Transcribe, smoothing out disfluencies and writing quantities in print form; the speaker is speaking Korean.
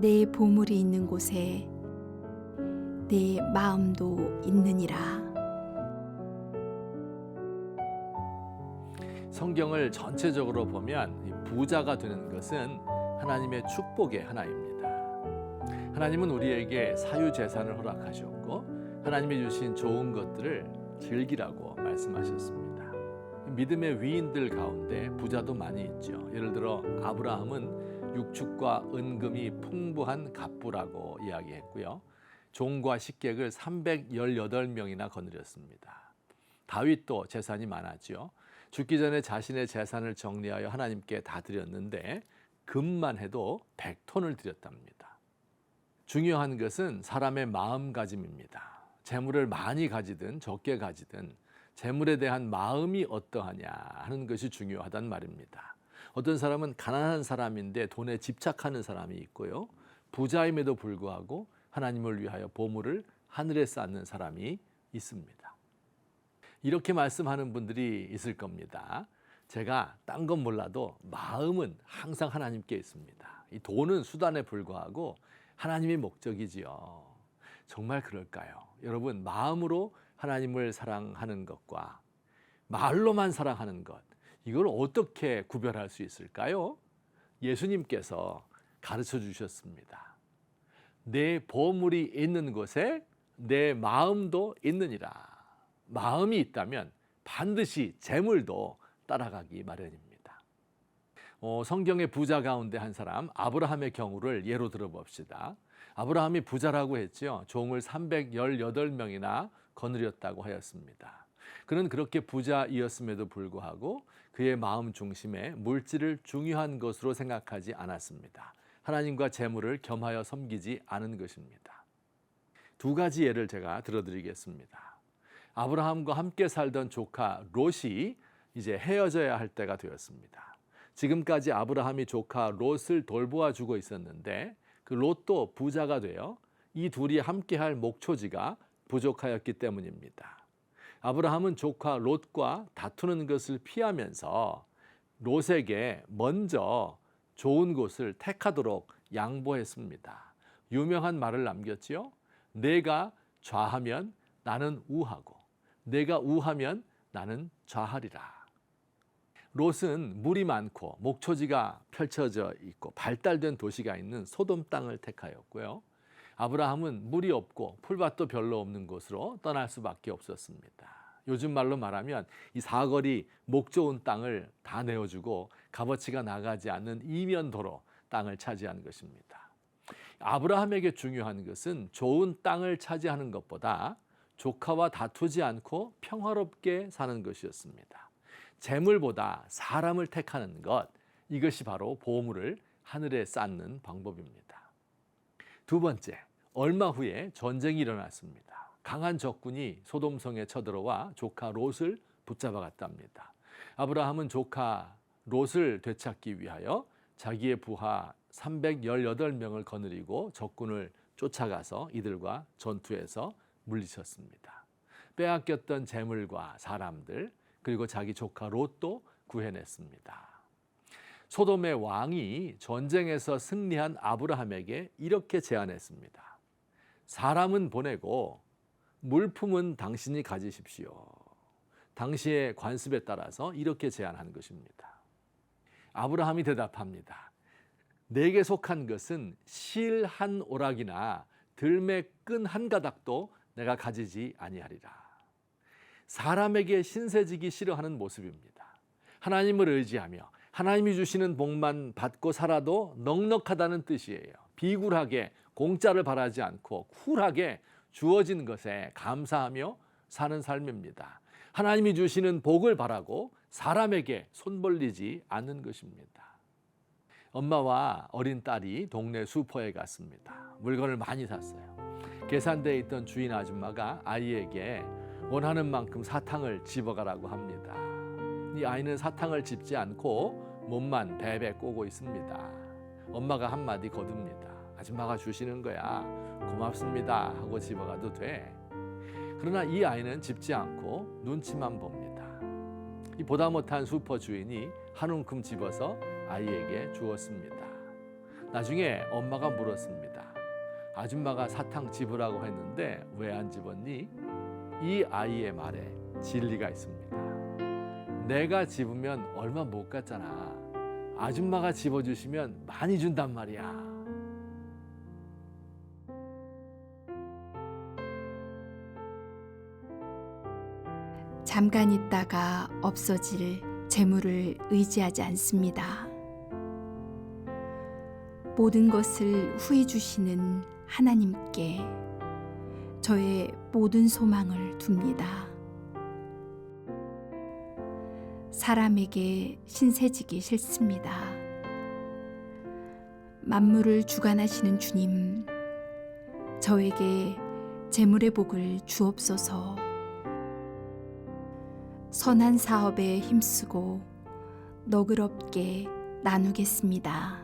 내 보물이 있는 곳에 내 마음도 있느니라. 성경을 전체적으로 보면 이 부자가 되는 것은 하나님의 축복의 하나입니다. 하나님은 우리에게 사유재산을 허락하셨고 하나님이 주신 좋은 것들을 즐기라고 말씀하셨습니다. 믿음의 위인들 가운데 부자도 많이 있죠. 예를 들어 아브라함은 육축과 은금이 풍부한 갑부라고 이야기했고요. 종과 식객을 318명이나 거느렸습니다. 다윗도 재산이 많았죠. 죽기 전에 자신의 재산을 정리하여 하나님께 다 드렸는데 금만 해도 100톤을 드렸답니다. 중요한 것은 사람의 마음가짐입니다. 재물을 많이 가지든 적게 가지든 재물에 대한 마음이 어떠하냐 하는 것이 중요하단 말입니다. 어떤 사람은 가난한 사람인데 돈에 집착하는 사람이 있고요. 부자임에도 불구하고 하나님을 위하여 보물을 하늘에 쌓는 사람이 있습니다. 이렇게 말씀하는 분들이 있을 겁니다. 제가 딴 건 몰라도 마음은 항상 하나님께 있습니다. 이 돈은 수단에 불과하고 하나님이 목적이지요. 정말 그럴까요? 여러분, 마음으로 하나님을 사랑하는 것과 말로만 사랑하는 것, 이걸 어떻게 구별할 수 있을까요? 예수님께서 가르쳐 주셨습니다. 내 보물이 있는 곳에 내 마음도 있느니라. 마음이 있다면 반드시 재물도 따라가기 마련입니다. 성경의 부자 가운데 한 사람 아브라함의 경우를 예로 들어봅시다. 아브라함이 부자라고 했죠. 종을 318명이나 거느렸다고 하였습니다. 그는 그렇게 부자이었음에도 불구하고 그의 마음 중심에 물질을 중요한 것으로 생각하지 않았습니다. 하나님과 재물을 겸하여 섬기지 않은 것입니다. 두 가지 예를 제가 들어드리겠습니다. 아브라함과 함께 살던 조카 롯이 이제 헤어져야 할 때가 되었습니다. 지금까지 아브라함이 조카 롯을 돌보아 주고 있었는데 그 롯도 부자가 되어 이 둘이 함께할 목초지가 부족하였기 때문입니다. 아브라함은 조카 롯과 다투는 것을 피하면서 롯에게 먼저 좋은 곳을 택하도록 양보했습니다. 유명한 말을 남겼지요. 내가 좌하면 나는 우하고 내가 우하면 나는 좌하리라. 롯은 물이 많고 목초지가 펼쳐져 있고 발달된 도시가 있는 소돔 땅을 택하였고요. 아브라함은 물이 없고 풀밭도 별로 없는 곳으로 떠날 수밖에 없었습니다. 요즘 말로 말하면 이 사거리 목 좋은 땅을 다 내어주고 값어치가 나가지 않는 이면도로 땅을 차지한 것입니다. 아브라함에게 중요한 것은 좋은 땅을 차지하는 것보다 조카와 다투지 않고 평화롭게 사는 것이었습니다. 재물보다 사람을 택하는 것, 이것이 바로 보물을 하늘에 쌓는 방법입니다. 두 번째, 얼마 후에 전쟁이 일어났습니다. 강한 적군이 소돔성에 쳐들어와 조카 롯을 붙잡아 갔답니다. 아브라함은 조카 롯을 되찾기 위하여 자기의 부하 318명을 거느리고 적군을 쫓아가서 이들과 전투에서 물리쳤습니다. 빼앗겼던 재물과 사람들, 그리고 자기 조카 롯도 구해냈습니다. 소돔의 왕이 전쟁에서 승리한 아브라함에게 이렇게 제안했습니다. 사람은 보내고 물품은 당신이 가지십시오. 당시의 관습에 따라서 이렇게 제안한 것입니다. 아브라함이 대답합니다. 내게 속한 것은 실 한 오락이나 들매 끈 한 가닥도 내가 가지지 아니하리라. 사람에게 신세지기 싫어하는 모습입니다. 하나님을 의지하며 하나님이 주시는 복만 받고 살아도 넉넉하다는 뜻이에요. 비굴하게 공짜를 바라지 않고 쿨하게 주어진 것에 감사하며 사는 삶입니다. 하나님이 주시는 복을 바라고 사람에게 손 벌리지 않는 것입니다. 엄마와 어린 딸이 동네 슈퍼에 갔습니다. 물건을 많이 샀어요. 계산대에 있던 주인 아줌마가 아이에게 원하는 만큼 사탕을 집어가라고 합니다. 이 아이는 사탕을 집지 않고 몸만 베베 꼬고 있습니다. 엄마가 한마디 거둡니다. 아줌마가 주시는 거야. 고맙습니다 하고 집어가도 돼. 그러나 이 아이는 집지 않고 눈치만 봅니다. 이 보다 못한 슈퍼 주인이 한 움큼 집어서 아이에게 주었습니다. 나중에 엄마가 물었습니다. 아줌마가 사탕 집으라고 했는데 왜 안 집었니? 이 아이의 말에 진리가 있습니다. 내가 집으면 얼마 못 갔잖아. 아줌마가 집어주시면 많이 준단 말이야. 잠깐 있다가 없어질 재물을 의지하지 않습니다. 모든 것을 후히 주시는 하나님께 저의 모든 소망을 둡니다. 사람에게 신세지기 싫습니다. 만물을 주관하시는 주님, 저에게 재물의 복을 주옵소서. 선한 사업에 힘쓰고 너그럽게 나누겠습니다.